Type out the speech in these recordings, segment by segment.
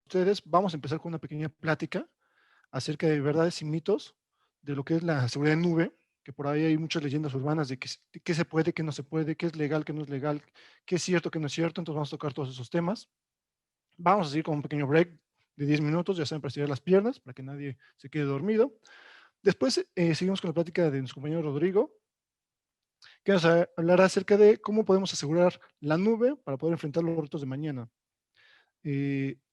ustedes, vamos a empezar con una pequeña plática acerca de verdades y mitos de lo que es la seguridad en nube, que por ahí hay muchas leyendas urbanas de qué se puede, qué no se puede, qué es legal, qué no es legal, qué es cierto, qué no es cierto. Entonces vamos a tocar todos esos temas. Vamos a seguir con un pequeño break de 10 minutos, ya saben, para estirar las piernas, para que nadie se quede dormido. Después seguimos con la plática de nuestro compañero Rodrigo, que nos hablará acerca de cómo podemos asegurar la nube para poder enfrentar los retos de mañana.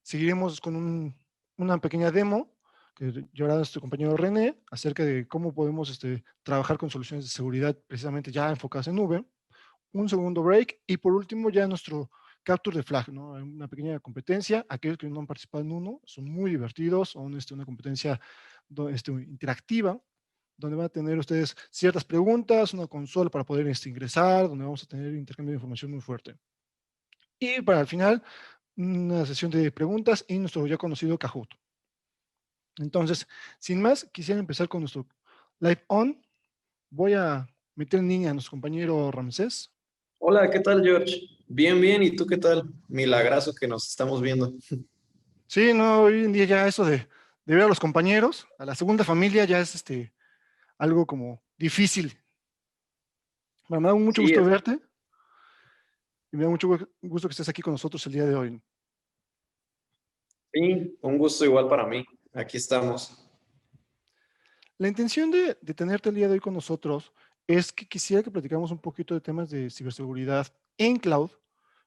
Seguiremos con una pequeña demo que llevará nuestro compañero René acerca de cómo podemos trabajar con soluciones de seguridad precisamente ya enfocadas en nube. Un segundo break y por último ya nuestro capture de flag, ¿no? Una pequeña competencia. Aquellos que no han participado en uno son muy divertidos, son una competencia interactiva donde van a tener ustedes ciertas preguntas, una consola para poder ingresar, donde vamos a tener intercambio de información muy fuerte. Y para el final, una sesión de preguntas y nuestro ya conocido Kahoot. Entonces, sin más, quisiera empezar con nuestro live on. Voy a meter en línea a nuestro compañero Ramsés. Hola, ¿qué tal, George? Bien, bien, ¿y tú qué tal? Milagrazo que nos estamos viendo. Sí, no, hoy en día ya eso de ver a los compañeros, a la segunda familia, ya es algo como difícil. Bueno, me da mucho Sí, gusto verte y me da mucho gusto que estés aquí con nosotros el día de hoy. sí, un gusto igual para mí. Aquí estamos. La intención de tenerte el día de hoy con nosotros es que quisiera que platicáramos un poquito de temas de ciberseguridad en cloud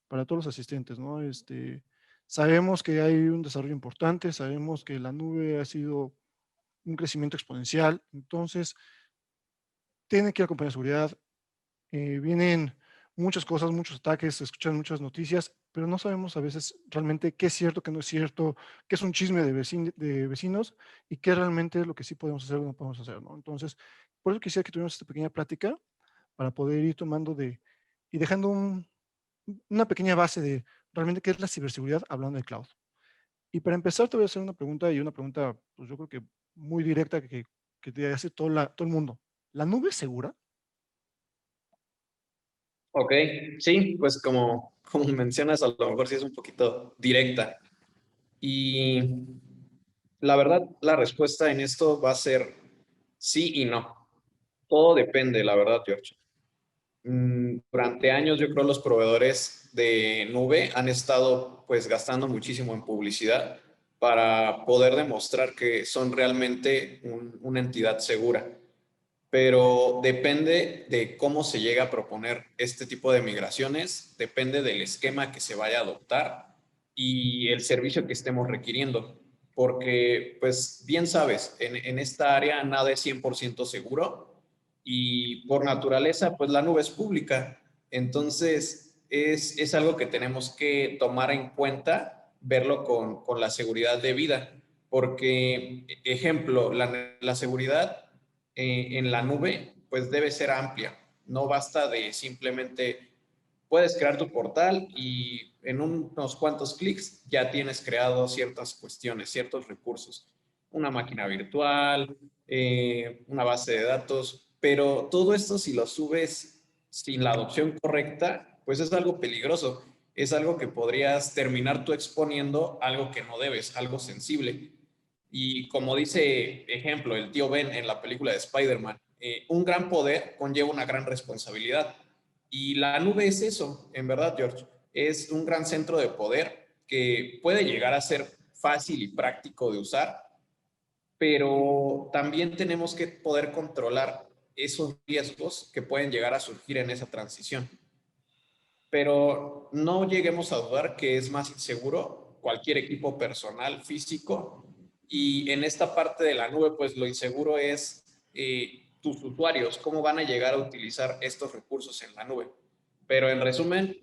para todos los asistentes, ¿no? Sabemos que hay un desarrollo importante, sabemos que la nube ha sido un crecimiento exponencial, entonces tiene que acompañar seguridad. Vienen muchas cosas, muchos ataques, se escuchan muchas noticias, pero no sabemos a veces realmente qué es cierto, qué no es cierto, qué es un chisme de vecinos y qué realmente es lo que sí podemos hacer o no podemos hacer, ¿no? Entonces, por eso quisiera que tuviéramos esta pequeña plática para poder ir tomando y dejando una pequeña base de realmente qué es la ciberseguridad hablando de cloud. Y para empezar, te voy a hacer una pregunta y una pregunta, pues yo creo que muy directa que te hace todo el mundo. ¿La nube es segura? Ok, sí, pues como mencionas, a lo mejor sí es un poquito directa. Y la verdad, la respuesta en esto va a ser sí y no. Todo depende, la verdad, George. Durante años, yo creo los proveedores de nube han estado pues gastando muchísimo en publicidad para poder demostrar que son realmente una entidad segura. Pero depende de cómo se llega a proponer este tipo de migraciones, depende del esquema que se vaya a adoptar y el servicio que estemos requiriendo. Porque, pues bien sabes, en esta área nada es 100% seguro y por naturaleza, pues la nube es pública. Entonces, es algo que tenemos que tomar en cuenta, verlo con la seguridad debida. Porque, ejemplo, la seguridad en la nube, pues debe ser amplia. No basta de simplemente puedes crear tu portal y en unos cuantos clics ya tienes creado ciertas cuestiones, ciertos recursos. Una máquina virtual, una base de datos, pero todo esto si lo subes sin la adopción correcta, pues es algo peligroso. Es algo que podrías terminar tú exponiendo algo que no debes, algo sensible. Y como dice, ejemplo, el tío Ben en la película de Spider-Man, un gran poder conlleva una gran responsabilidad. Y la nube es eso, en verdad, George. Es un gran centro de poder que puede llegar a ser fácil y práctico de usar, pero también tenemos que poder controlar esos riesgos que pueden llegar a surgir en esa transición. Pero no lleguemos a dudar que es más inseguro cualquier equipo personal físico y en esta parte de la nube pues lo inseguro es tus usuarios, cómo van a llegar a utilizar estos recursos en la nube. Pero en resumen,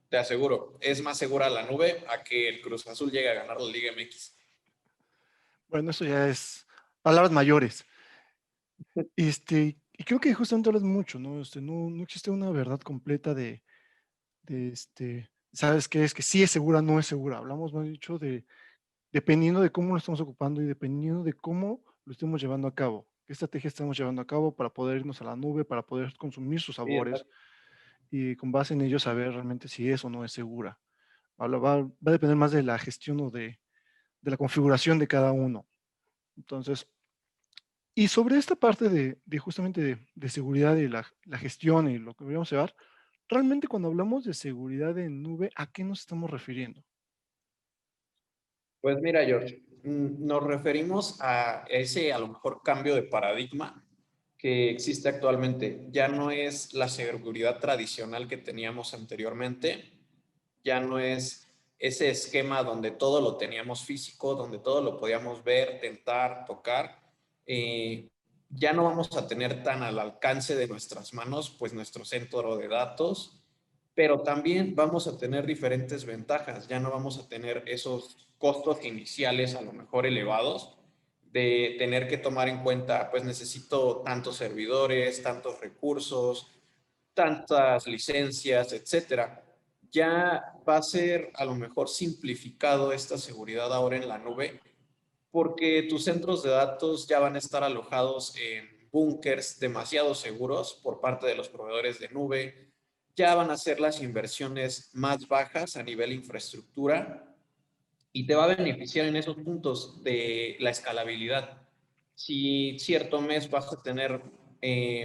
te aseguro, es más segura la nube a que el Cruz Azul llegue a ganar la Liga MX. Bueno, eso ya es palabras mayores. Y creo que justamente hablas mucho, ¿no? No existe una verdad completa ¿sabes qué? Es que sí es segura, no es segura. Hablamos, más dicho, dependiendo de cómo lo estamos ocupando y dependiendo de cómo lo estemos llevando a cabo. ¿Qué estrategia estamos llevando a cabo para poder irnos a la nube, para poder consumir sus Sí, sabores y con base en ello saber realmente si es o no es segura? Va a depender más de la gestión o de la configuración de cada uno. Entonces, y sobre esta parte de justamente de seguridad y la gestión y lo que deberíamos llevar, realmente cuando hablamos de seguridad en nube, ¿a qué nos estamos refiriendo? Pues mira, George, nos referimos a ese a lo mejor cambio de paradigma que existe actualmente. Ya no es la seguridad tradicional que teníamos anteriormente, ya no es ese esquema donde todo lo teníamos físico, donde todo lo podíamos ver, tentar, tocar. Eh, ya no vamos a tener tan al alcance de nuestras manos, pues nuestro centro de datos, pero también vamos a tener diferentes ventajas. Ya no vamos a tener esos costos iniciales a lo mejor elevados de tener que tomar en cuenta, pues necesito tantos servidores, tantos recursos, tantas licencias, etcétera. Ya va a ser a lo mejor simplificado esta seguridad ahora en la nube porque tus centros de datos ya van a estar alojados en búnkers demasiado seguros por parte de los proveedores de nube. Ya van a ser las inversiones más bajas a nivel infraestructura y te va a beneficiar en esos puntos de la escalabilidad. Si cierto mes vas a tener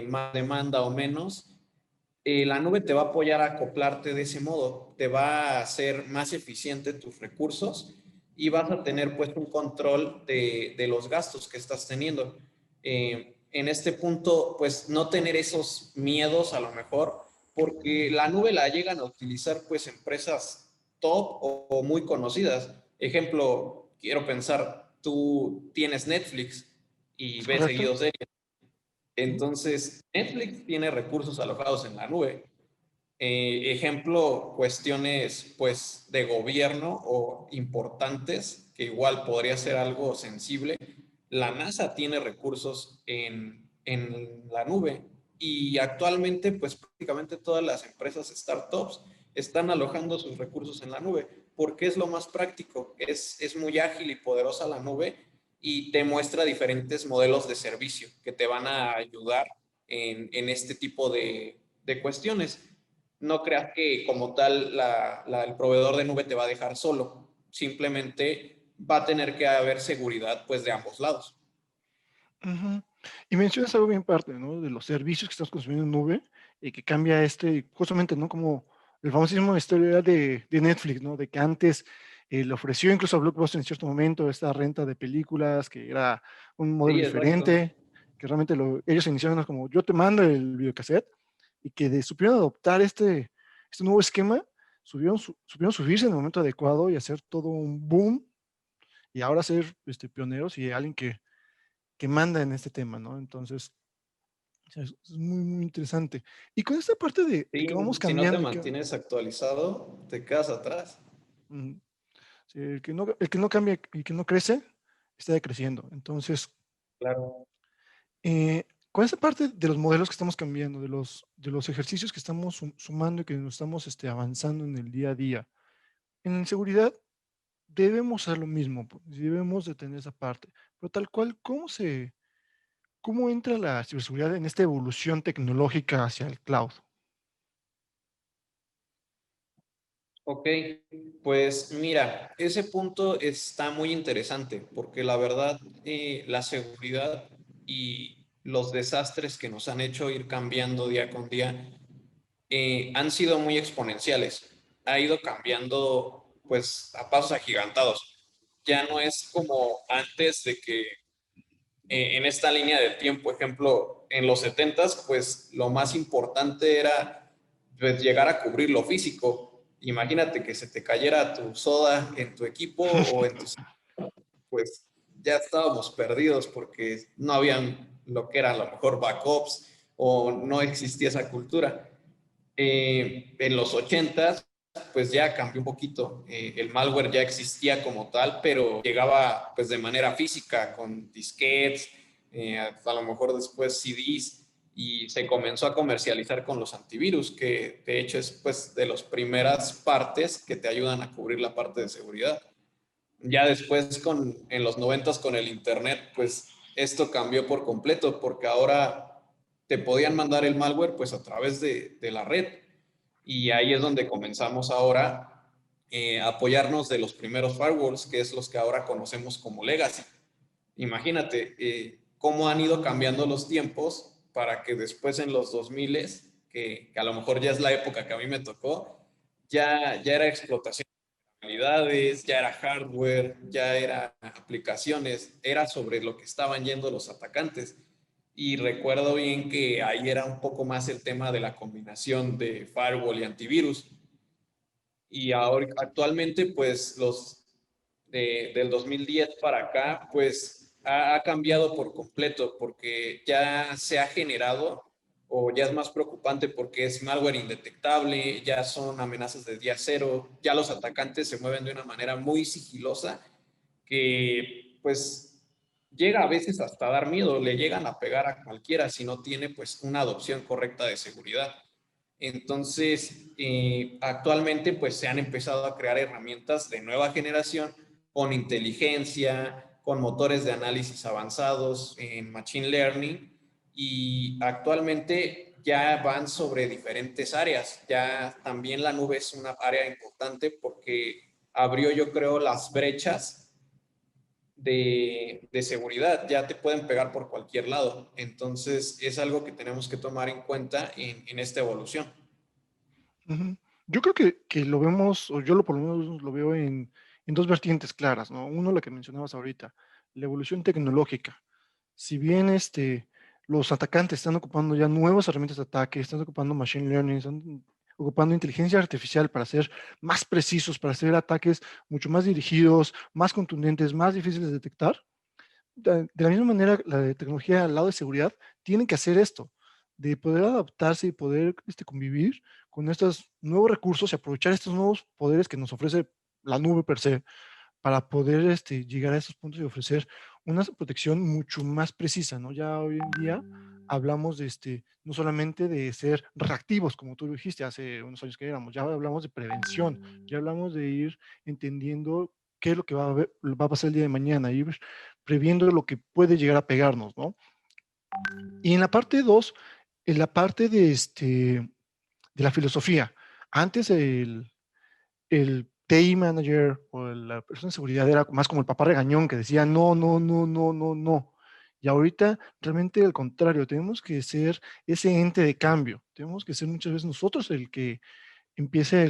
más demanda o menos, la nube te va a apoyar a acoplarte de ese modo, te va a hacer más eficiente tus recursos y vas a tener pues un control de los gastos que estás teniendo. En este punto, pues no tener esos miedos a lo mejor, porque la nube la llegan a utilizar pues empresas top o muy conocidas. Ejemplo, quiero pensar, tú tienes Netflix y ¿Es ves correcto? seguidos de Ujú. entonces, Netflix tiene recursos alojados en la nube. Ejemplo, cuestiones pues de gobierno o importantes, que igual podría ser algo sensible. La NASA tiene recursos en la nube y actualmente pues prácticamente todas las empresas startups están alojando sus recursos en la nube porque es lo más práctico, es muy ágil y poderosa la nube y te muestra diferentes modelos de servicio que te van a ayudar en este tipo de cuestiones. No creas que como tal el proveedor de nube te va a dejar solo. Simplemente va a tener que haber seguridad pues de ambos lados. Ujú. Y mencionas algo bien parte, ¿no? De los servicios que estamos consumiendo en nube y que cambia justamente, ¿no? Como el famosísimo historia de Netflix, ¿no? De que antes le ofreció incluso a Blockbuster en cierto momento esta renta de películas, que era un modelo Sí, exacto. diferente, que realmente ellos iniciaron como yo te mando el videocassette y que supieron adoptar este nuevo esquema, supieron subirse en el momento adecuado y hacer todo un boom y ahora ser pioneros y alguien que manda en este tema, ¿no? Entonces, o sea, es muy, muy interesante. Y con esta parte de que Sí, vamos si no te cambiando y que, mantienes actualizado, te quedas atrás. mm, sí, el que no cambia y que no crece, está decreciendo. Entonces, Claro. con esta parte de los modelos que estamos cambiando, de los ejercicios que estamos sumando y que nos estamos avanzando en el día a día, en seguridad debemos hacer lo mismo, pues, y debemos de tener esa parte. Pero tal cual, ¿cómo entra la ciberseguridad en esta evolución tecnológica hacia el cloud? Ok, pues mira, ese punto está muy interesante porque la verdad, la seguridad y los desastres que nos han hecho ir cambiando día con día han sido muy exponenciales. Ha ido cambiando pues a pasos agigantados. Ya no es como antes de que en esta línea de tiempo, ejemplo, en los 70s, pues lo más importante era pues, llegar a cubrir lo físico. Imagínate que se te cayera tu soda en tu equipo o en tu... Pues ya estábamos perdidos porque no habían lo que era a lo mejor backups o no existía esa cultura. En los 80 pues ya cambió un poquito. El malware ya existía como tal, pero llegaba pues de manera física con disquetes, a lo mejor después CDs y se comenzó a comercializar con los antivirus, que de hecho es pues de las primeras partes que te ayudan a cubrir la parte de seguridad. Ya después en los 90 con el internet, pues esto cambió por completo porque ahora te podían mandar el malware pues a través de la red y ahí es donde comenzamos ahora apoyarnos de los primeros firewalls, que es los que ahora conocemos como legacy. Imagínate cómo han ido cambiando los tiempos para que después en los 2000, que a lo mejor ya es la época que a mí me tocó, ya era explotación de habilidades, ya era hardware, ya era aplicaciones, era sobre lo que estaban yendo los atacantes. Y recuerdo bien que ahí era un poco más el tema de la combinación de firewall y antivirus. Y ahora actualmente, pues del 2010 para acá, pues ha cambiado por completo porque ya se ha generado o ya es más preocupante porque es malware indetectable, ya son amenazas de día cero, ya los atacantes se mueven de una manera muy sigilosa que pues llega a veces hasta dar miedo, le llegan a pegar a cualquiera si no tiene pues una adopción correcta de seguridad. Entonces, actualmente pues se han empezado a crear herramientas de nueva generación con inteligencia, con motores de análisis avanzados en Machine Learning y actualmente ya van sobre diferentes áreas. Ya también la nube es una área importante porque abrió yo creo las brechas de seguridad, ya te pueden pegar por cualquier lado. Entonces es algo que tenemos que tomar en cuenta en esta evolución. Ujú. Yo creo que lo vemos, o yo por lo menos lo veo en dos vertientes claras, ¿no? Uno, la que mencionabas ahorita, la evolución tecnológica. Si bien los atacantes están ocupando ya nuevas herramientas de ataque, están ocupando machine learning, están ocupando inteligencia artificial para ser más precisos, para hacer ataques mucho más dirigidos, más contundentes, más difíciles de detectar, de la misma manera, la de tecnología al lado de seguridad tiene que hacer esto, de poder adaptarse y poder convivir con estos nuevos recursos y aprovechar estos nuevos poderes que nos ofrece la nube per se para poder llegar a esos puntos y ofrecer una protección mucho más precisa, ¿no? Ya hoy en día hablamos de no solamente de ser reactivos, como tú lo dijiste hace unos años que éramos, ya hablamos de prevención, ya hablamos de ir entendiendo qué es lo que va a pasar el día de mañana, ir previendo lo que puede llegar a pegarnos, ¿no? Y en la parte 2, en la parte de la filosofía, antes el TI manager o la persona de seguridad era más como el papá regañón que decía no, no, no, no, no, no. Y ahorita realmente al contrario, tenemos que ser ese ente de cambio. Tenemos que ser muchas veces nosotros el que empiece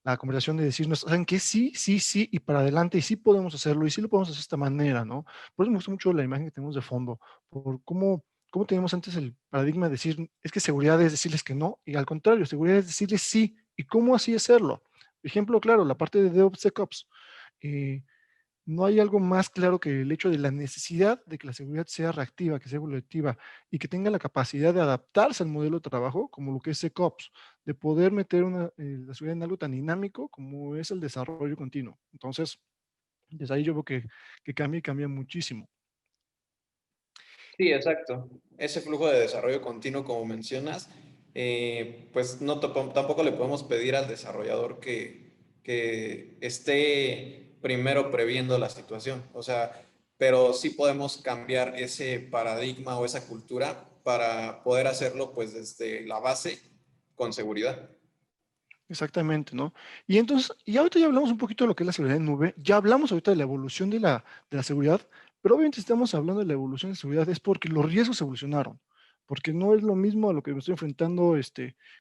la conversación de decirnos, ¿saben qué? Sí, sí, sí, y para adelante, y sí podemos hacerlo, y sí lo podemos hacer de esta manera, ¿no? Por eso me gusta mucho la imagen que tenemos de fondo, por cómo teníamos antes el paradigma de decir, es que seguridad es decirles que no, y al contrario, seguridad es decirles sí, y cómo así hacerlo. Ejemplo claro, la parte de DevSecOps. Eh, no hay algo más claro que el hecho de la necesidad de que la seguridad sea reactiva, que sea evolutiva y que tenga la capacidad de adaptarse al modelo de trabajo, como lo que es SecOps, de poder meter la seguridad en algo tan dinámico como es el desarrollo continuo. Entonces, desde ahí yo veo que cambia y cambia muchísimo. Sí, exacto. Ese flujo de desarrollo continuo, como mencionas, pues no tampoco le podemos pedir al desarrollador que esté primero previendo la situación. O sea, pero sí podemos cambiar ese paradigma o esa cultura para poder hacerlo pues desde la base con seguridad. Exactamente, ¿no? Y entonces, y ahorita ya hablamos un poquito de lo que es la seguridad en nube, ya hablamos ahorita de la evolución de la seguridad, pero obviamente si estamos hablando de la evolución de seguridad es porque los riesgos evolucionaron, porque no es lo mismo a lo que me estoy enfrentando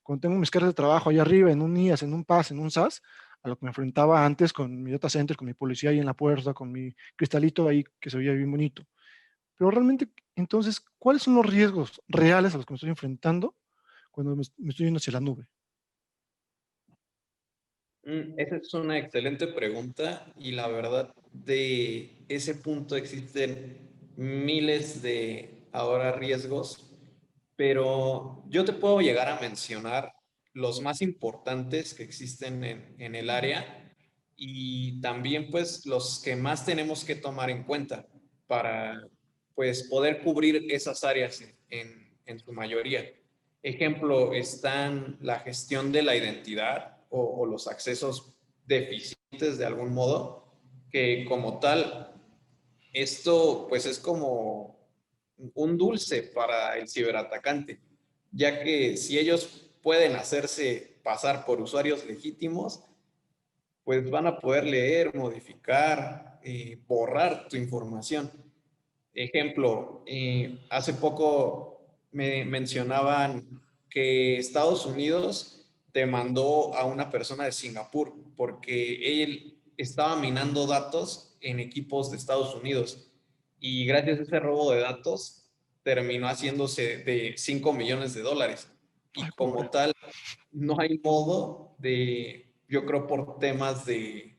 cuando tengo mis cargas de trabajo allá arriba, en un IaaS, en un PaaS, en un SaaS, a lo que me enfrentaba antes con mi data center, con mi policía ahí en la puerta, con mi cristalito ahí que se veía bien bonito. Pero realmente, entonces, ¿cuáles son los riesgos reales a los que me estoy enfrentando cuando me estoy yendo hacia la nube? Esa es una excelente pregunta y la verdad de ese punto existen miles de ahora riesgos, pero yo te puedo llegar a mencionar los más importantes que existen en el área y también pues los que más tenemos que tomar en cuenta para pues poder cubrir esas áreas en su mayoría. Ejemplo, están la gestión de la identidad o los accesos deficientes de algún modo, que como tal, esto pues es como un dulce para el ciberatacante, ya que si ellos pueden hacerse pasar por usuarios legítimos, pues van a poder leer, modificar, borrar tu información. Ejemplo, hace poco me mencionaban que Estados Unidos demandó a una persona de Singapur porque él estaba minando datos en equipos de Estados Unidos y gracias a ese robo de datos terminó haciéndose de 5 millones de dólares. Y Ay, como pobre. tal, no hay modo de, yo creo por temas de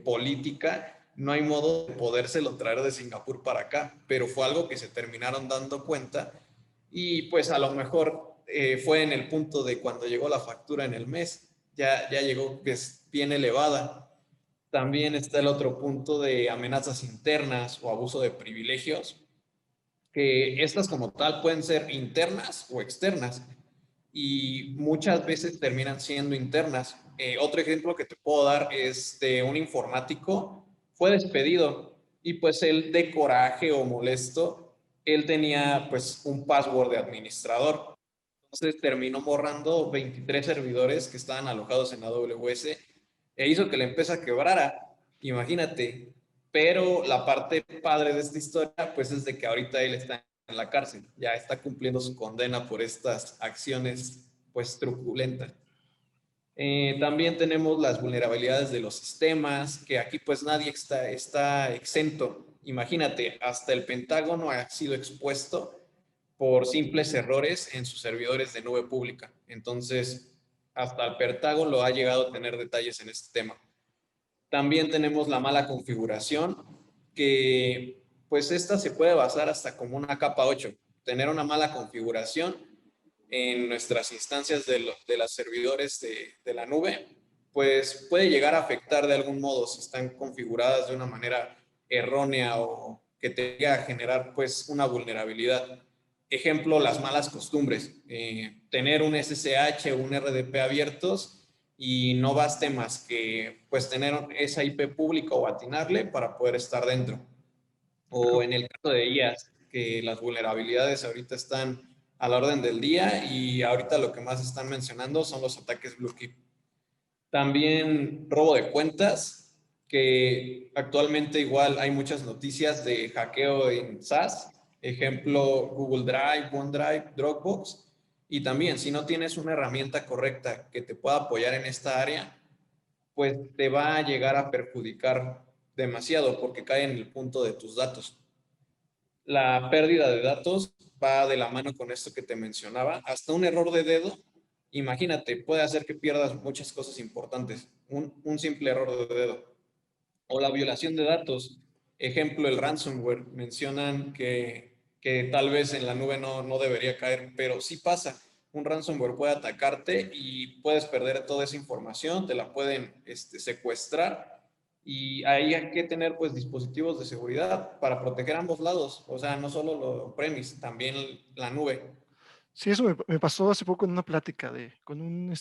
política, no hay modo de podérselo traer de Singapur para acá, pero fue algo que se terminaron dando cuenta y pues a lo mejor fue en el punto de cuando llegó la factura en el mes, ya llegó que es bien elevada. También está el otro punto de amenazas internas o abuso de privilegios, que estas como tal pueden ser internas o externas y muchas veces terminan siendo internas. Otro ejemplo que te puedo dar es de un informático, fue despedido y pues él de coraje o molesto, él tenía pues un password de administrador. Entonces terminó borrando 23 servidores que estaban alojados en AWS e hizo que la empresa quebrara. Imagínate. Pero la parte padre de esta historia, pues es de que ahorita él está en la cárcel, ya está cumpliendo su condena por estas acciones, pues truculentas. También tenemos las vulnerabilidades de los sistemas, que aquí pues nadie está exento. Imagínate, hasta el Pentágono ha sido expuesto por simples errores en sus servidores de nube pública. Entonces, hasta el Pentágono ha llegado a tener detalles en este tema. También tenemos la mala configuración, que pues esta se puede basar hasta como una capa 8. Tener una mala configuración en nuestras instancias de los servidores de la nube, pues puede llegar a afectar de algún modo si están configuradas de una manera errónea o que te llegue a generar pues una vulnerabilidad. Ejemplo, las malas costumbres. Tener un SSH o un RDP abiertos y no baste más que pues tener esa IP pública o atinarle para poder estar dentro. O Claro. en el caso de IAS, que las vulnerabilidades ahorita están a la orden del día y ahorita lo que más están mencionando son los ataques Blue Chip. También robo de cuentas, que actualmente igual hay muchas noticias de hackeo en SaaS, ejemplo Google Drive, OneDrive, Dropbox. Y también si no tienes una herramienta correcta que te pueda apoyar en esta área, pues te va a llegar a perjudicar demasiado porque cae en el punto de tus datos. La pérdida de datos va de la mano con esto que te mencionaba. Hasta un error de dedo, imagínate, puede hacer que pierdas muchas cosas importantes. Un simple error de dedo. O la violación de datos. Ejemplo, el ransomware. Mencionan que tal vez en la nube no debería caer, pero sí pasa. Un ransomware puede atacarte y puedes perder toda esa información, te la pueden secuestrar y ahí hay que tener pues dispositivos de seguridad para proteger ambos lados, o sea, no solo lo premise, también la nube. Sí, eso me pasó hace poco en una plática con un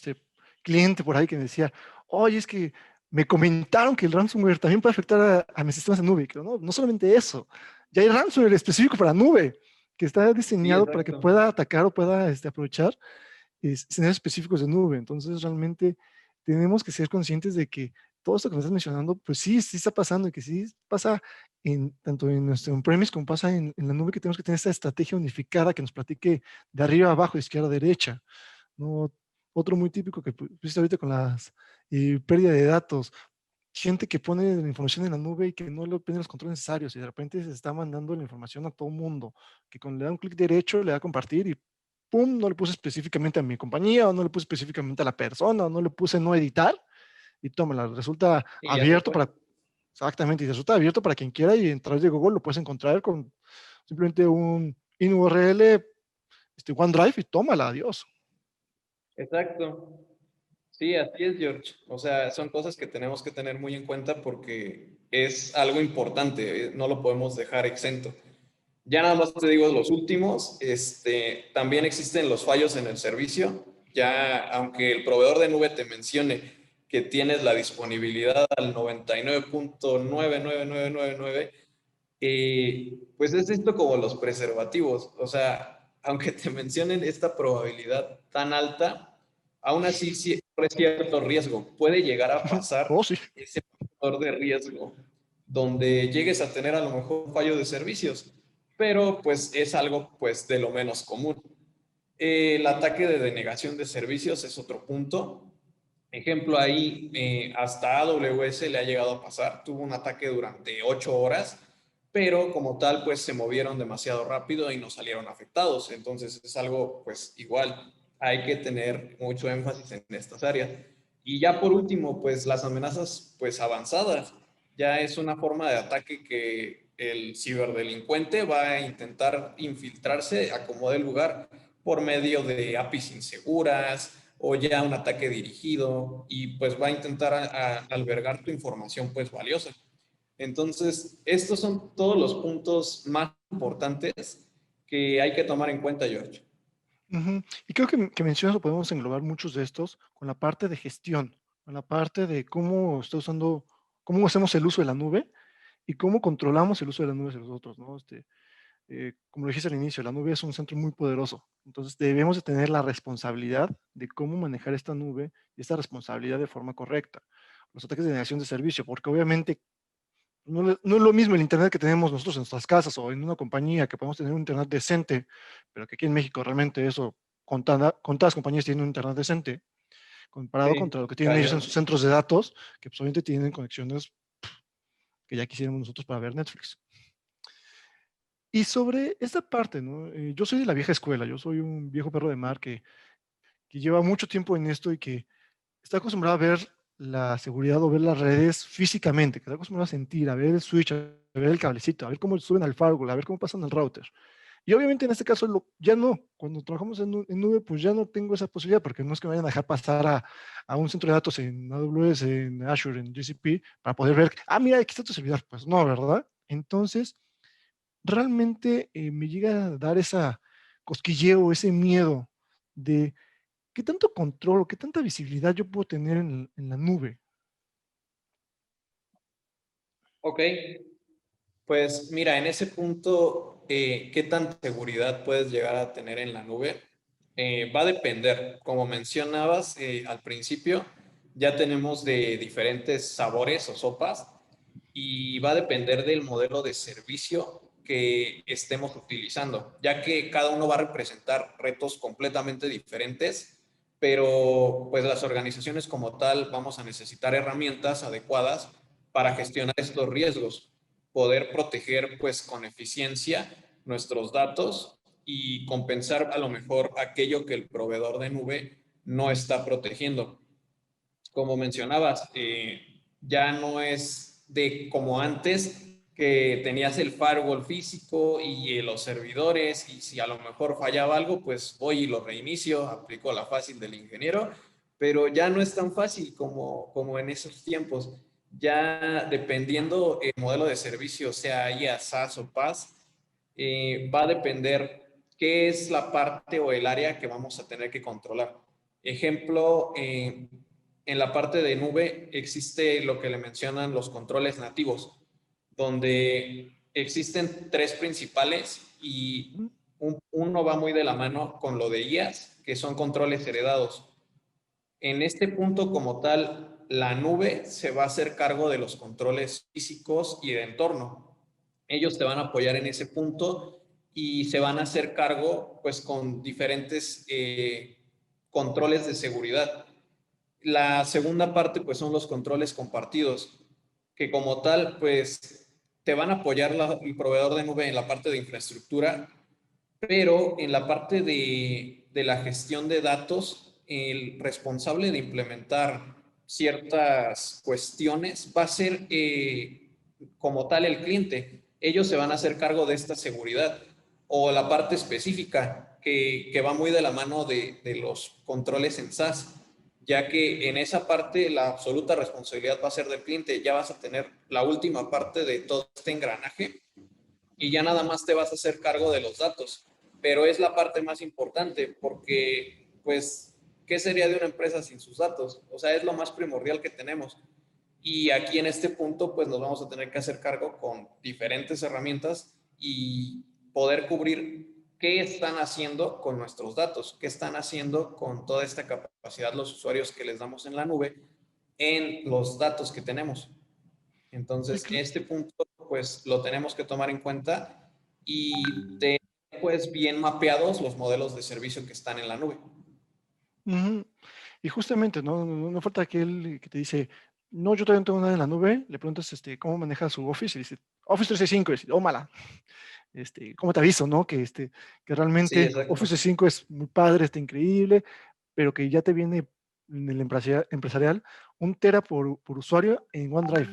cliente por ahí que me decía, oye, es que me comentaron que el ransomware también puede afectar a mis sistemas de nube. Que no, no solamente eso, ya hay ransomware específico para nube, que está Sí, diseñado para que exacto. pueda atacar o pueda aprovechar escenarios específicos de nube. Entonces, realmente tenemos que ser conscientes de que todo esto que me estás mencionando, pues sí, sí está pasando y que sí pasa tanto en nuestro on-premise como pasa en la nube, que tenemos que tener esta estrategia unificada que nos platique de arriba a abajo, de izquierda a derecha. ¿No? Otro muy típico que pusiste ahorita con las pérdida de datos. Gente que pone la información en la nube y que no le pone los controles necesarios y de repente se está mandando la información a todo el mundo, que cuando le da un clic derecho le da a compartir y pum, no le puse específicamente a mi compañía o no le puse específicamente a la persona o no le puse no editar y tómala, resulta Y ya se abierto fue. para, exactamente, y resulta abierto para quien quiera y a través de Google lo puedes encontrar con simplemente un INURL, OneDrive y tómala, adiós. Exacto. Sí, así es, George. O sea, son cosas que tenemos que tener muy en cuenta porque es algo importante, no lo podemos dejar exento. Ya nada más te digo los últimos, también existen los fallos en el servicio, ya aunque el proveedor de nube te mencione que tienes la disponibilidad al 99.99999, pues es esto como los preservativos, o sea, aunque te mencionen esta probabilidad tan alta, aún así sí corre cierto riesgo. Puede llegar a pasar Oh, sí. ese factor de riesgo donde llegues a tener a lo mejor un fallo de servicios, pero pues es algo pues de lo menos común. El ataque de denegación de servicios es otro punto. Ejemplo, ahí hasta AWS le ha llegado a pasar. Tuvo un ataque durante 8 horas, pero como tal, pues se movieron demasiado rápido y no salieron afectados. Entonces es algo, pues igual, hay que tener mucho énfasis en estas áreas. Y ya por último, pues las amenazas, pues avanzadas. Ya es una forma de ataque que el ciberdelincuente va a intentar infiltrarse, acomodar el lugar por medio de APIs inseguras o ya un ataque dirigido y pues va a intentar albergar tu información pues valiosa. Entonces, estos son todos los puntos más importantes que hay que tomar en cuenta, George. Ujú. Y creo que mencionas, o podemos englobar muchos de estos con la parte de gestión, con la parte de cómo está usando, cómo hacemos el uso de la nube y cómo controlamos el uso de la nube hacia nosotros, ¿no? Como lo dijiste al inicio, la nube es un centro muy poderoso. Entonces, debemos de tener la responsabilidad de cómo manejar esta nube y esta responsabilidad de forma correcta. Los ataques de negación de servicio, porque obviamente no es lo mismo el internet que tenemos nosotros en nuestras casas o en una compañía que podemos tener un internet decente, pero que aquí en México realmente eso, contadas compañías tienen un internet decente, comparado Sí, contra lo que tienen ellos en sus cañón. centros de datos, que pues obviamente tienen conexiones que ya quisiéramos nosotros para ver Netflix. Y sobre esta parte, ¿no? Yo soy de la vieja escuela, yo soy un viejo perro de mar que lleva mucho tiempo en esto y que está acostumbrado a ver la seguridad o ver las redes físicamente, que está acostumbrado a sentir, a ver el switch, a ver el cablecito, a ver cómo suben al firewall, a ver cómo pasan al router. Y obviamente en este caso ya no, cuando trabajamos en nube, pues ya no tengo esa posibilidad, porque no es que me vayan a dejar pasar a un centro de datos en AWS, en Azure, en GCP, para poder ver, mira, aquí está tu servidor. Pues no, ¿verdad? Entonces, realmente me llega a dar esa cosquilleo, ese miedo de qué tanto control o qué tanta visibilidad yo puedo tener en la nube. Ok, pues mira, en ese punto, ¿qué tanta seguridad puedes llegar a tener en la nube? Va a depender. Como mencionabas al principio, ya tenemos de diferentes sabores o sopas y va a depender del modelo de servicio que estemos utilizando, ya que cada uno va a representar retos completamente diferentes, pero pues las organizaciones como tal vamos a necesitar herramientas adecuadas para gestionar estos riesgos, poder proteger pues con eficiencia nuestros datos y compensar a lo mejor aquello que el proveedor de nube no está protegiendo. Como mencionabas, ya no es de como antes que tenías el firewall físico y los servidores y si a lo mejor fallaba algo, pues voy y lo reinicio, aplico la fácil del ingeniero, pero ya no es tan fácil como en esos tiempos. Ya dependiendo el modelo de servicio, sea IA, SaaS o PaaS, va a depender qué es la parte o el área que vamos a tener que controlar. Ejemplo, en la parte de nube existe lo que le mencionan los controles nativos, donde existen tres principales y uno va muy de la mano con lo de IaaS, que son controles heredados. En este punto como tal, la nube se va a hacer cargo de los controles físicos y de entorno. Ellos te van a apoyar en ese punto y se van a hacer cargo pues con diferentes controles de seguridad. La segunda parte, pues, son los controles compartidos, que como tal, pues, te van a apoyar el proveedor de nube en la parte de infraestructura, pero en la parte de la gestión de datos, el responsable de implementar ciertas cuestiones va a ser como tal el cliente. Ellos se van a hacer cargo de esta seguridad o la parte específica que va muy de la mano de los controles en SaaS, ya que en esa parte la absoluta responsabilidad va a ser del cliente. Ya vas a tener la última parte de todo este engranaje y ya nada más te vas a hacer cargo de los datos. Pero es la parte más importante porque, pues, ¿qué sería de una empresa sin sus datos? O sea, es lo más primordial que tenemos. Y aquí en este punto, pues nos vamos a tener que hacer cargo con diferentes herramientas y poder cubrir qué están haciendo con nuestros datos, qué están haciendo con toda esta capacidad los usuarios que les damos en la nube en los datos que tenemos. Sí, Entonces, este punto, pues lo tenemos que tomar en cuenta y tener pues bien mapeados los modelos de servicio que están en la nube. ujú. Y justamente, no falta aquel que te dice: "No, yo todavía no tengo nada en la nube", le preguntas, cómo maneja su Office, y dice: "Office 365", y dice: "Tómala". ¿Cómo te aviso, no? Que Sí, realmente Office exacto. 365 es muy padre, está increíble, pero que ya te viene en el empresarial 1 tera por usuario en OneDrive.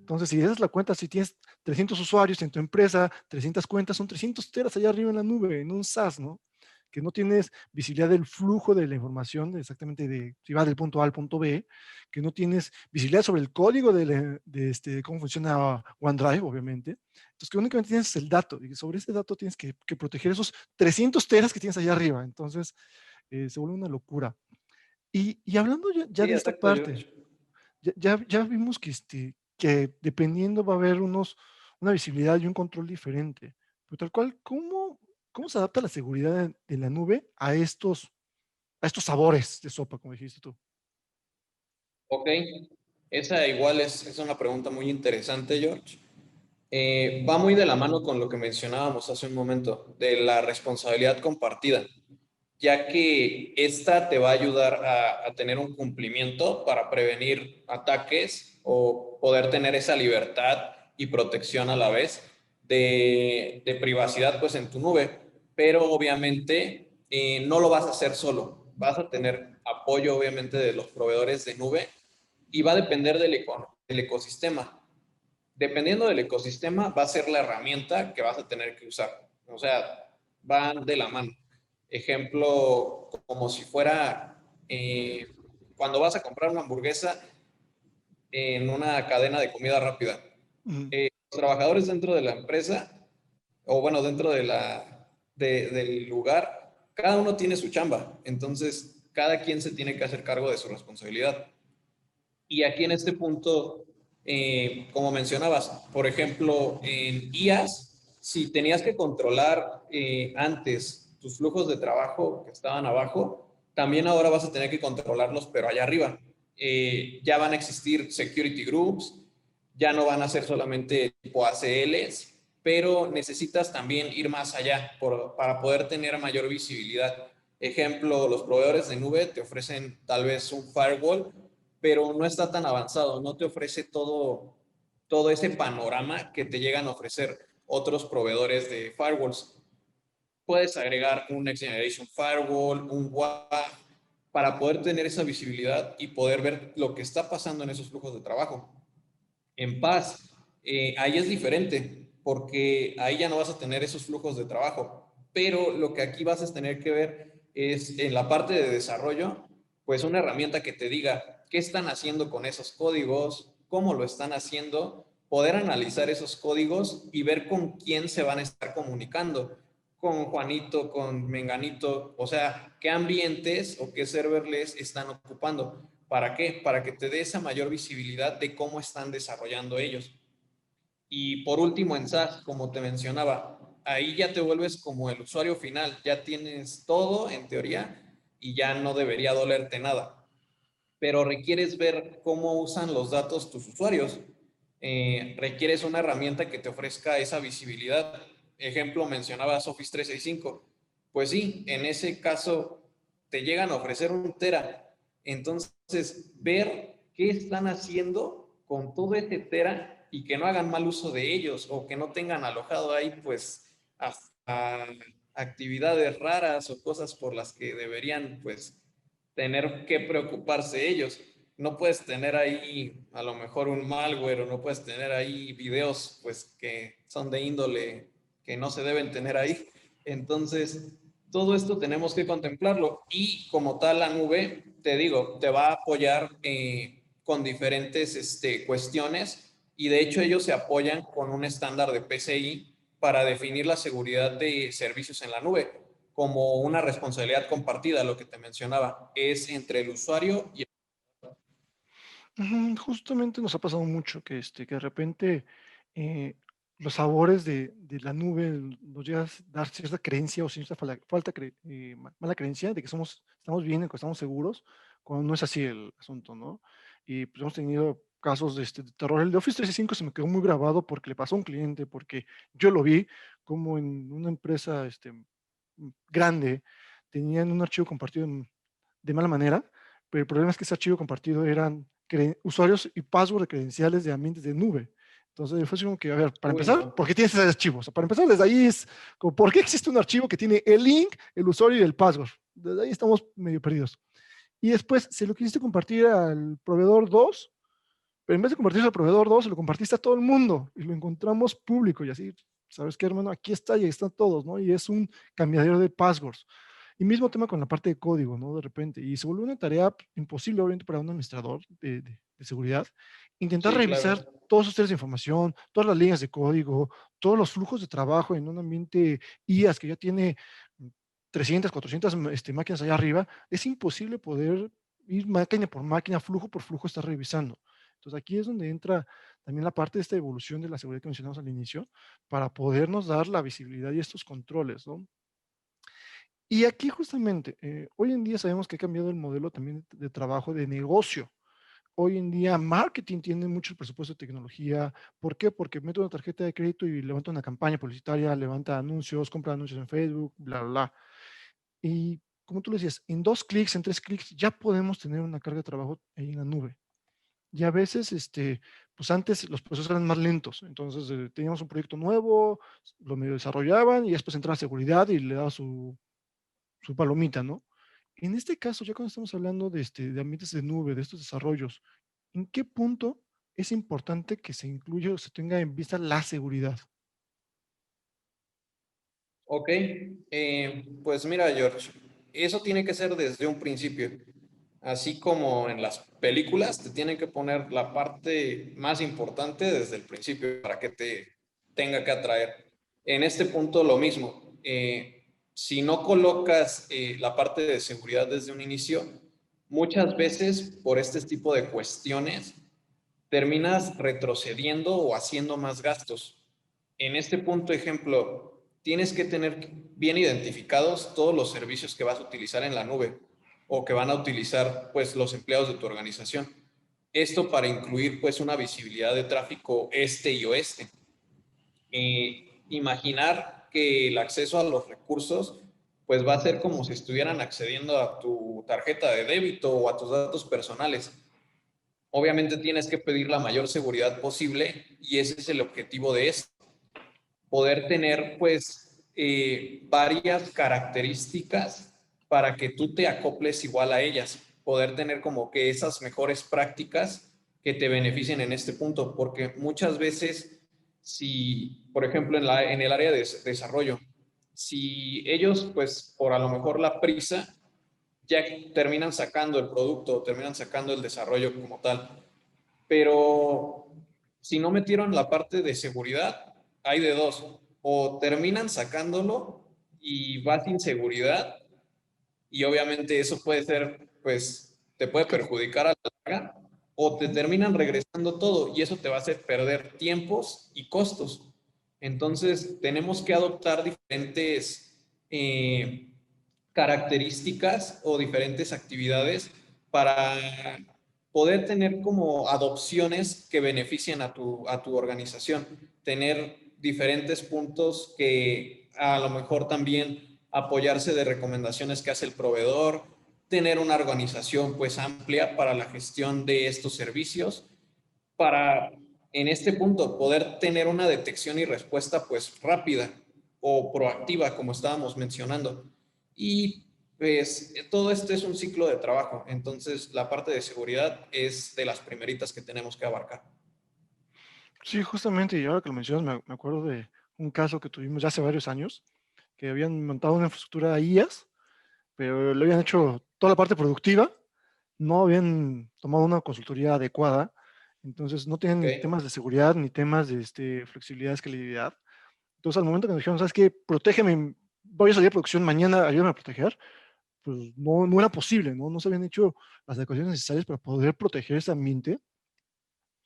Entonces, si haces la cuenta, si tienes 300 usuarios en tu empresa, 300 cuentas, son 300 teras allá arriba en la nube, en un SaaS, ¿no? Que no tienes visibilidad del flujo de la información, exactamente de si va del punto A al punto B, que no tienes visibilidad sobre el código cómo funciona OneDrive, obviamente. Entonces, que únicamente tienes el dato, y sobre ese dato tienes que proteger esos 300 teras que tienes allá arriba. Entonces, se vuelve una locura. Y hablando ya Sí, de esta exacto, parte, George. ya vimos que dependiendo va a haber una visibilidad y un control diferente. Pero tal cual, ¿cómo se adapta la seguridad de la nube a estos sabores de sopa, como dijiste tú? Ok, esa igual es una pregunta muy interesante, George. Va muy de la mano con lo que mencionábamos hace un momento, de la responsabilidad compartida, ya que esta te va a ayudar a tener un cumplimiento para prevenir ataques o poder tener esa libertad y protección a la vez de privacidad pues en tu nube, pero obviamente no lo vas a hacer solo, vas a tener apoyo obviamente de los proveedores de nube y va a depender del ecosistema. Dependiendo del ecosistema, va a ser la herramienta que vas a tener que usar. O sea, van de la mano. Ejemplo, como si fuera cuando vas a comprar una hamburguesa en una cadena de comida rápida. Ujú, Los trabajadores dentro de la empresa, o bueno, dentro del lugar, cada uno tiene su chamba. Entonces, cada quien se tiene que hacer cargo de su responsabilidad. Y aquí en este punto, como mencionabas, por ejemplo, en IAS, si tenías que controlar antes tus flujos de trabajo que estaban abajo, también ahora vas a tener que controlarlos, pero allá arriba. Ya van a existir security groups, ya no van a ser solamente tipo ACLs, pero necesitas también ir más allá para poder tener mayor visibilidad. Ejemplo, los proveedores de nube te ofrecen tal vez un firewall, pero no está tan avanzado, no te ofrece todo ese panorama que te llegan a ofrecer otros proveedores de firewalls. Puedes agregar un Next Generation Firewall, un WAF, para poder tener esa visibilidad y poder ver lo que está pasando en esos flujos de trabajo. En paz, ahí es diferente, porque ahí ya no vas a tener esos flujos de trabajo, pero lo que aquí vas a tener que ver es en la parte de desarrollo, pues una herramienta que te diga qué están haciendo con esos códigos, cómo lo están haciendo, poder analizar esos códigos y ver con quién se van a estar comunicando, con Juanito, con Menganito, o sea, qué ambientes o qué serverless están ocupando. ¿Para qué? Para que te dé esa mayor visibilidad de cómo están desarrollando ellos. Y por último, en SaaS, como te mencionaba, ahí ya te vuelves como el usuario final, ya tienes todo en teoría y ya no debería dolerte nada, pero requieres ver cómo usan los datos tus usuarios. Requieres una herramienta que te ofrezca esa visibilidad. Ejemplo, mencionabas Office 365. Pues sí, en ese caso te llegan a ofrecer 1 tera. Entonces, ver qué están haciendo con todo ese tera y que no hagan mal uso de ellos o que no tengan alojado ahí, pues, hasta actividades raras o cosas por las que deberían, pues, tener que preocuparse ellos. No puedes tener ahí a lo mejor un malware o no puedes tener ahí videos pues que son de índole que no se deben tener ahí. Entonces, todo esto tenemos que contemplarlo y como tal la nube, te digo, te va a apoyar con diferentes cuestiones y de hecho ellos se apoyan con un estándar de PCI para definir la seguridad de servicios en la nube como una responsabilidad compartida, lo que te mencionaba, es entre el usuario y... Justamente nos ha pasado mucho que de repente, los sabores de la nube nos llega a dar cierta creencia o cierta mala creencia de que estamos bien, que estamos seguros, cuando no es así el asunto, ¿no? Y pues hemos tenido casos de terror. El de Office 365 se me quedó muy grabado porque le pasó a un cliente, porque yo lo vi como en una empresa grande, tenían un archivo compartido de mala manera, pero el problema es que ese archivo compartido eran usuarios y password de credenciales de ambientes de nube. Entonces fue así como que, a ver, para Uy, empezar, no. ¿por qué tienes ese archivo? O sea, para empezar, desde ahí es como, ¿por qué existe un archivo que tiene el link, el usuario y el password? Desde ahí estamos medio perdidos. Y después, se lo quisiste compartir al proveedor 2, pero en vez de compartirse al proveedor 2, se lo compartiste a todo el mundo y lo encontramos público y así, ¿sabes qué, hermano? Aquí está y ahí están todos, ¿no? Y es un cambiadero de passwords. Y mismo tema con la parte de código, ¿no? De repente. Y se vuelve una tarea imposible, obviamente, para un administrador de seguridad, intentar Sí, revisar claro. todos esos tres de información, todas las líneas de código, todos los flujos de trabajo en un ambiente IaaS que ya tiene 300, 400 máquinas allá arriba. Es imposible poder ir máquina por máquina, flujo por flujo, estar revisando. Entonces aquí es donde entra también la parte de esta evolución de la seguridad que mencionamos al inicio, para podernos dar la visibilidad y estos controles, ¿no? Y aquí justamente, hoy en día sabemos que ha cambiado el modelo también de trabajo de negocio. Hoy en día marketing tiene mucho el presupuesto de tecnología. ¿Por qué? Porque meto una tarjeta de crédito y levanta una campaña publicitaria, levanta anuncios, compra anuncios en Facebook, bla, bla, bla. Y como tú le decías, en 2 clics, en 3 clics, ya podemos tener una carga de trabajo ahí en la nube. Y a veces, pues antes los procesos eran más lentos. Entonces, teníamos un proyecto nuevo, lo medio desarrollaban y después entraba seguridad y le daba su palomita, ¿no? En este caso, ya cuando estamos hablando de ambientes de nube, de estos desarrollos, ¿en qué punto es importante que se incluya o se tenga en vista la seguridad? Ok, pues mira, George, eso tiene que ser desde un principio. Así como en las películas, te tienen que poner la parte más importante desde el principio para que te tenga que atraer. En este punto lo mismo. Si no colocas la parte de seguridad desde un inicio, muchas veces por este tipo de cuestiones terminas retrocediendo o haciendo más gastos. En este punto, ejemplo, tienes que tener bien identificados todos los servicios que vas a utilizar en la nube o que van a utilizar pues los empleados de tu organización. Esto para incluir pues una visibilidad de tráfico este y oeste. Imaginar que el acceso a los recursos pues va a ser como si estuvieran accediendo a tu tarjeta de débito o a tus datos personales. Obviamente tienes que pedir la mayor seguridad posible y ese es el objetivo de esto, poder tener pues varias características para que tú te acoples igual a ellas, poder tener como que esas mejores prácticas que te beneficien en este punto, porque muchas veces si, por ejemplo, en el área de desarrollo, si ellos pues por a lo mejor la prisa ya terminan sacando el producto, terminan sacando el desarrollo como tal, pero si no metieron la parte de seguridad, hay de dos. O terminan sacándolo y va sin seguridad, y obviamente eso puede ser, pues, te puede perjudicar a la larga, o te Ujú. terminan regresando todo, y eso te va a hacer perder tiempos y costos. Entonces, tenemos que adoptar diferentes características o diferentes actividades para poder tener como adopciones que beneficien a tu organización, tener diferentes puntos que a lo mejor también apoyarse de recomendaciones que hace el proveedor, tener una organización pues amplia para la gestión de estos servicios, para en este punto poder tener una detección y respuesta pues rápida o proactiva como estábamos mencionando. Y pues todo esto es un ciclo de trabajo, entonces la parte de seguridad es de las primeritas que tenemos que abarcar. Sí, justamente, y ahora que lo mencionas, me acuerdo de un caso que tuvimos ya hace varios años, que habían montado una infraestructura IaaS, pero le habían hecho toda la parte productiva, no habían tomado una consultoría adecuada, entonces no tenían ¿Ok? ni temas de seguridad ni temas de flexibilidad, escalabilidad. Entonces, al momento que nos dijeron, ¿sabes qué? Protégeme, voy a salir a producción mañana, ayúdame a proteger, pues no era posible, ¿no? No se habían hecho las adecuaciones necesarias para poder proteger ese ambiente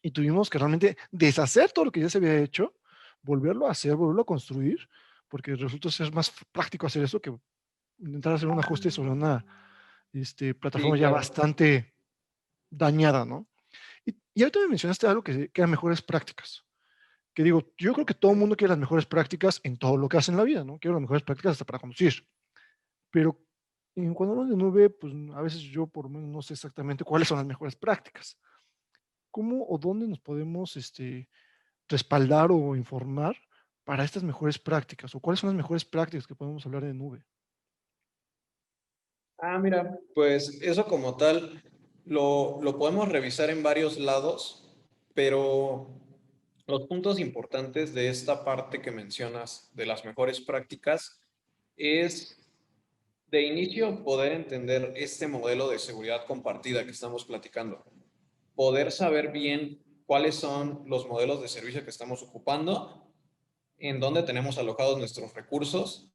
y tuvimos que realmente deshacer todo lo que ya se había hecho, volverlo a hacer, volverlo a construir, porque resulta ser más práctico hacer eso que intentar hacer un ajuste sobre una Sí, plataforma ya claro. bastante dañada, ¿no? Y ahorita me mencionaste algo que eran mejores prácticas. Que digo, yo creo que todo el mundo quiere las mejores prácticas en todo lo que hace en la vida, ¿no? Quiero las mejores prácticas hasta para conducir. Pero cuando hablo de nube, pues a veces yo por lo menos no sé exactamente cuáles son las mejores prácticas. ¿Cómo o dónde nos podemos respaldar o informar para estas mejores prácticas? ¿O cuáles son las mejores prácticas que podemos hablar de nube? Mira, pues eso como tal lo podemos revisar en varios lados, pero los puntos importantes de esta parte que mencionas de las mejores prácticas es de inicio poder entender este modelo de seguridad compartida que estamos platicando, poder saber bien cuáles son los modelos de servicio que estamos ocupando, en dónde tenemos alojados nuestros recursos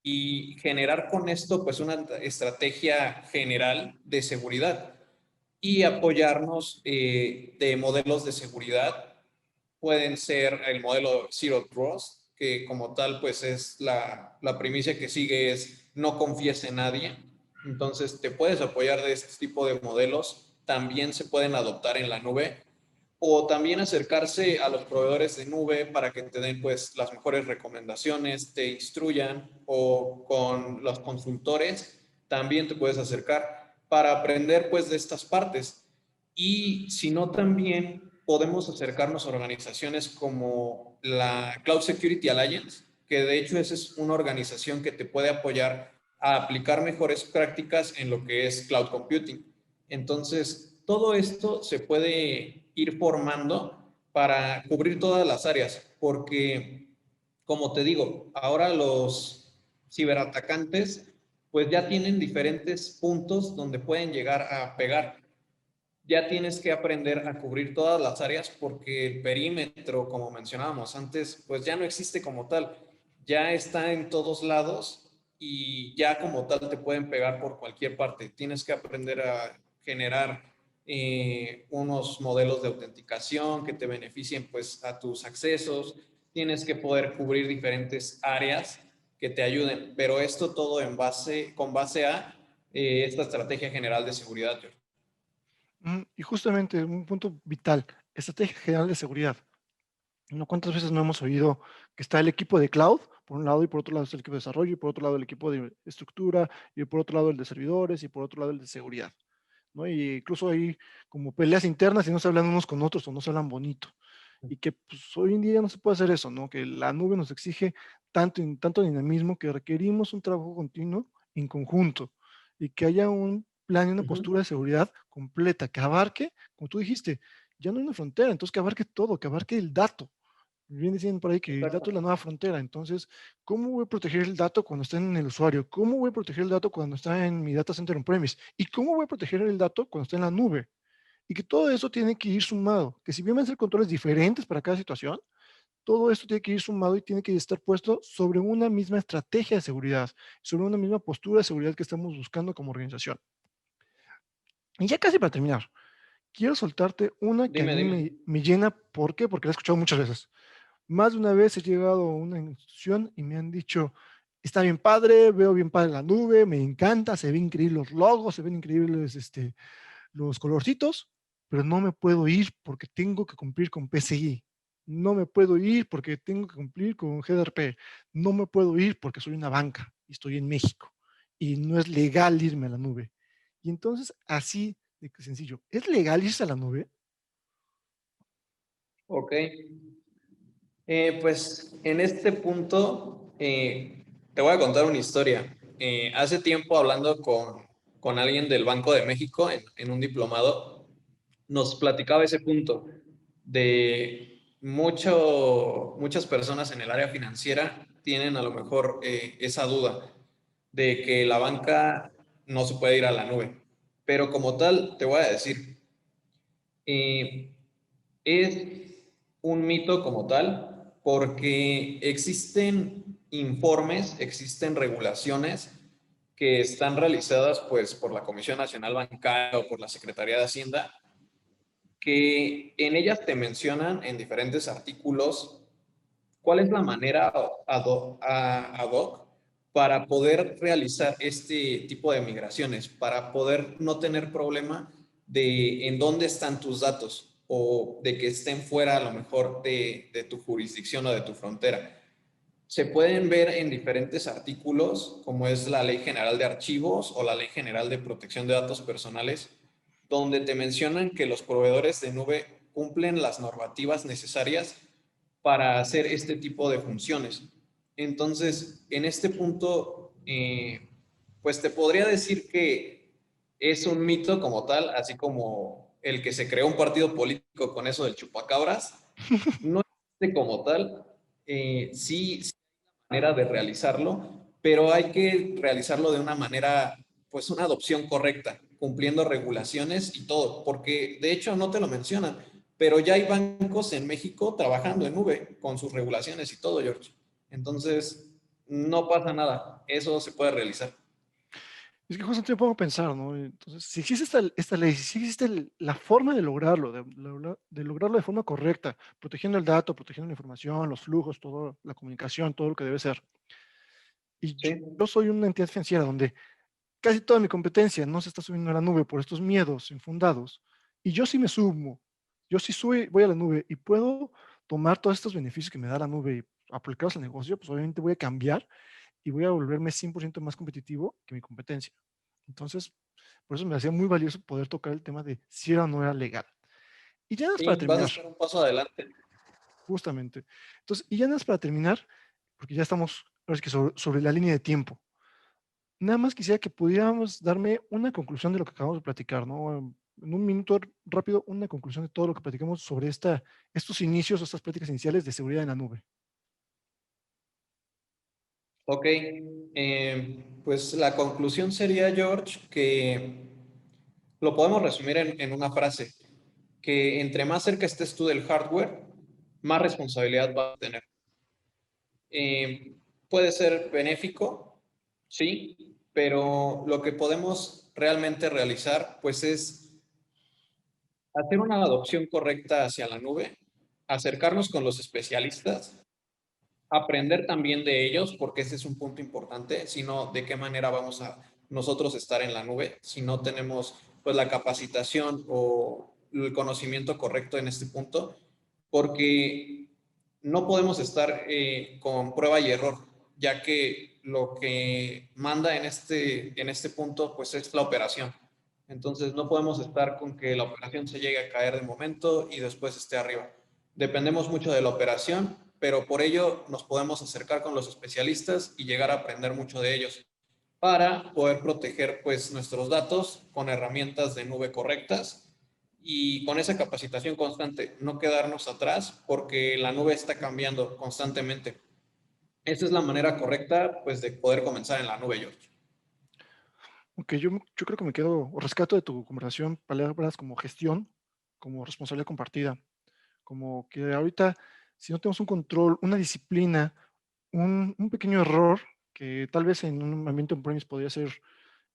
y generar con esto pues una estrategia general de seguridad y apoyarnos de modelos de seguridad. Pueden ser el modelo Zero Trust, que como tal pues es la primicia que sigue es no confíes en nadie. Entonces te puedes apoyar de este tipo de modelos. También se pueden adoptar en la nube o también acercarse a los proveedores de nube para que te den pues las mejores recomendaciones, te instruyan o con los consultores también te puedes acercar para aprender pues de estas partes. Y si no, también podemos acercarnos a organizaciones como la Cloud Security Alliance, que de hecho esa es una organización que te puede apoyar a aplicar mejores prácticas en lo que es cloud computing. Entonces, todo esto se puede ir formando para cubrir todas las áreas, porque, como te digo, ahora los ciberatacantes pues ya tienen diferentes puntos donde pueden llegar a pegar. Ya tienes que aprender a cubrir todas las áreas porque el perímetro, como mencionábamos antes, pues ya no existe como tal. Ya está en todos lados y ya como tal te pueden pegar por cualquier parte. Tienes que aprender a generar unos modelos de autenticación que te beneficien pues a tus accesos. Tienes que poder cubrir diferentes áreas que te ayuden, pero esto todo con base a esta estrategia general de seguridad. Y justamente un punto vital, estrategia general de seguridad. ¿No? ¿Cuántas veces no hemos oído que está el equipo de cloud, por un lado, y por otro lado está el equipo de desarrollo, y por otro lado el equipo de estructura, y por otro lado el de servidores, y por otro lado el de seguridad? ¿No? Y incluso hay como peleas internas y no se hablan unos con otros o no se hablan bonito. Y que pues, hoy en día ya no se puede hacer eso, ¿no? Que la nube nos exige tanto dinamismo que requerimos un trabajo continuo en conjunto y que haya un plan y una Uh -huh. postura de seguridad completa que abarque, como tú dijiste, ya no hay una frontera, entonces que abarque todo, que abarque el dato. Bien diciendo por ahí que el dato Exacto. es la nueva frontera. Entonces, ¿cómo voy a proteger el dato cuando está en el usuario? ¿Cómo voy a proteger el dato cuando está en mi data center on-premise? ¿Y cómo voy a proteger el dato cuando está en la nube? Y que todo eso tiene que ir sumado. Que si bien van a ser controles diferentes para cada situación, todo esto tiene que ir sumado y tiene que estar puesto sobre una misma estrategia de seguridad, sobre una misma postura de seguridad que estamos buscando como organización. Y ya casi para terminar, quiero soltarte una que a Dime, mí dime. me llena. ¿Por qué? Porque la he escuchado muchas veces. Más de una vez he llegado a una institución y me han dicho, está bien padre, veo bien padre la nube, me encanta, se ven increíbles los logos, se ven increíbles los colorcitos, pero no me puedo ir porque tengo que cumplir con PCI. No me puedo ir porque tengo que cumplir con GDRP. No me puedo ir porque soy una banca y estoy en México y no es legal irme a la nube. Y entonces, así de sencillo, ¿es legal irse a la nube? Ok. Pues en este punto te voy a contar una historia. Hace tiempo hablando con alguien del Banco de México en un diplomado, nos platicaba ese punto de muchas personas en el área financiera tienen a lo mejor esa duda de que la banca no se puede ir a la nube. Pero como tal, te voy a decir, eh, es un mito como tal, porque existen informes, existen regulaciones que están realizadas pues por la Comisión Nacional Bancaria o por la Secretaría de Hacienda, que en ellas te mencionan en diferentes artículos ¿cuál es la manera ad hoc para poder realizar este tipo de migraciones, para poder no tener problema de en dónde están tus datos o de que estén fuera a lo mejor de tu jurisdicción o de tu frontera? Se pueden ver en diferentes artículos, como es la Ley General de Archivos o la Ley General de Protección de Datos Personales, donde te mencionan que los proveedores de nube cumplen las normativas necesarias para hacer este tipo de funciones. Entonces, en este punto, pues te podría decir que es un mito como tal, así como el que se creó un partido político con eso del chupacabras, no existe como tal. Sí, manera de realizarlo, pero hay que realizarlo de una manera, pues una adopción correcta, cumpliendo regulaciones y todo, porque de hecho no te lo mencionan, pero ya hay bancos en México trabajando en nube con sus regulaciones y todo, George. Entonces, no pasa nada, eso se puede realizar. Es que justamente me pongo a pensar, ¿no? Entonces, si existe esta ley, si existe la forma de lograrlo, de lograrlo de forma correcta, protegiendo el dato, protegiendo la información, los flujos, toda la comunicación, todo lo que debe ser. Y Sí, yo soy una entidad financiera donde casi toda mi competencia no se está subiendo a la nube por estos miedos infundados. Y yo sí me subo, yo sí voy a la nube y puedo tomar todos estos beneficios que me da la nube y aplicarlos al negocio, pues obviamente voy a cambiar y voy a volverme 100% más competitivo que mi competencia. Entonces, por eso me hacía muy valioso poder tocar el tema de si era o no era legal. Y ya nada más para sí, vas a terminar, estar un paso adelante. justamente. Entonces, y ya nada más para terminar, porque ya estamos ahora sí que sobre la línea de tiempo. Nada más quisiera que pudiéramos darme una conclusión de lo que acabamos de platicar, ¿no? En un minuto rápido, una conclusión de todo lo que platicamos sobre estos inicios, estas prácticas iniciales de seguridad en la nube. Ok, pues la conclusión sería, George, que lo podemos resumir en una frase, que entre más cerca estés tú del hardware, más responsabilidad vas a tener. Eh, Puede ser benéfico, sí, pero lo que podemos realmente realizar, pues es hacer una adopción correcta hacia la nube, acercarnos con los especialistas, aprender también de ellos, porque ese es un punto importante, sino de qué manera vamos a nosotros estar en la nube, si no tenemos pues la capacitación o el conocimiento correcto en este punto, porque no podemos estar con prueba y error, ya que lo que manda en este punto pues es la operación. Entonces no podemos estar con que la operación se llegue a caer de momento y después esté arriba. Dependemos mucho de la operación, pero por ello nos podemos acercar con los especialistas y llegar a aprender mucho de ellos para poder proteger pues nuestros datos con herramientas de nube correctas y con esa capacitación constante, no quedarnos atrás porque la nube está cambiando constantemente. Esa es la manera correcta pues de poder comenzar en la nube, George. Aunque yo creo que me quedo, o rescato de tu conversación palabras como gestión, como responsabilidad compartida, como que ahorita, si no tenemos un control, una disciplina, un pequeño error, que tal vez en un ambiente on-premise podría ser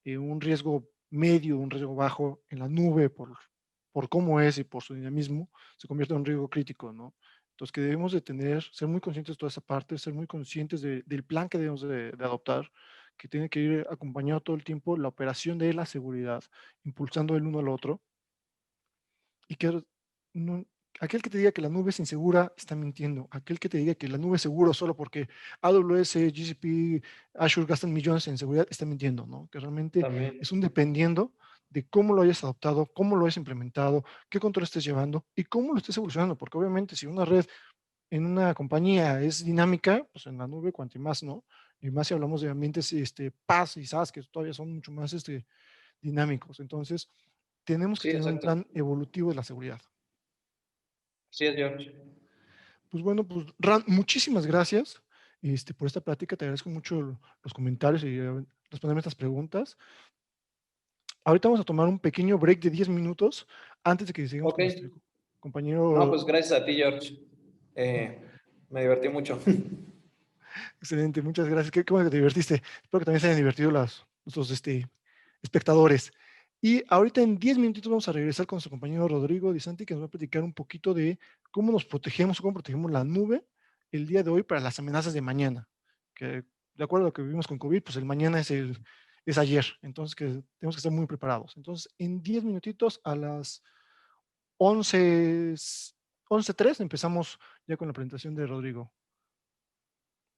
un riesgo medio, un riesgo bajo en la nube por cómo es y por su dinamismo, se convierte en un riesgo crítico, ¿no? Entonces, que debemos de tener, ser muy conscientes de toda esa parte, ser muy conscientes del plan que debemos de adoptar, que tiene que ir acompañado todo el tiempo la operación de la seguridad, impulsando el uno al otro, y que no, aquel que te diga que la nube es insegura está mintiendo. Aquel que te diga que la nube es seguro solo porque AWS, GCP, Azure gastan millones en seguridad está mintiendo, ¿no? Que realmente es También. un dependiendo de cómo lo hayas adoptado, cómo lo hayas implementado, qué control estés llevando y cómo lo estés evolucionando. Porque obviamente si una red en una compañía es dinámica, pues en la nube cuanto más, ¿no? Y más si hablamos de ambientes PaaS y SaaS, que todavía son mucho más dinámicos. Entonces, tenemos que Sí, tener un exacto. plan evolutivo de la seguridad. Sí es, George. Pues bueno, pues Ran, muchísimas gracias por esta plática. Te agradezco mucho los comentarios y responderme estas preguntas. Ahorita vamos a tomar un pequeño break de 10 minutos antes de que sigamos Ok. con nuestro No, compañero. pues gracias a ti, George. Me divertí mucho. Excelente, muchas gracias. Qué bueno que te divertiste. Espero que también se hayan divertido nuestros espectadores. Y ahorita en 10 minutitos vamos a regresar con nuestro compañero Rodrigo Di Santi, que nos va a platicar un poquito de cómo nos protegemos, cómo protegemos la nube el día de hoy para las amenazas de mañana, que de acuerdo a lo que vivimos con COVID, pues el mañana es ayer, entonces que tenemos que estar muy preparados. Entonces, en 10 minutitos a las 11, 11:03 empezamos ya con la presentación de Rodrigo.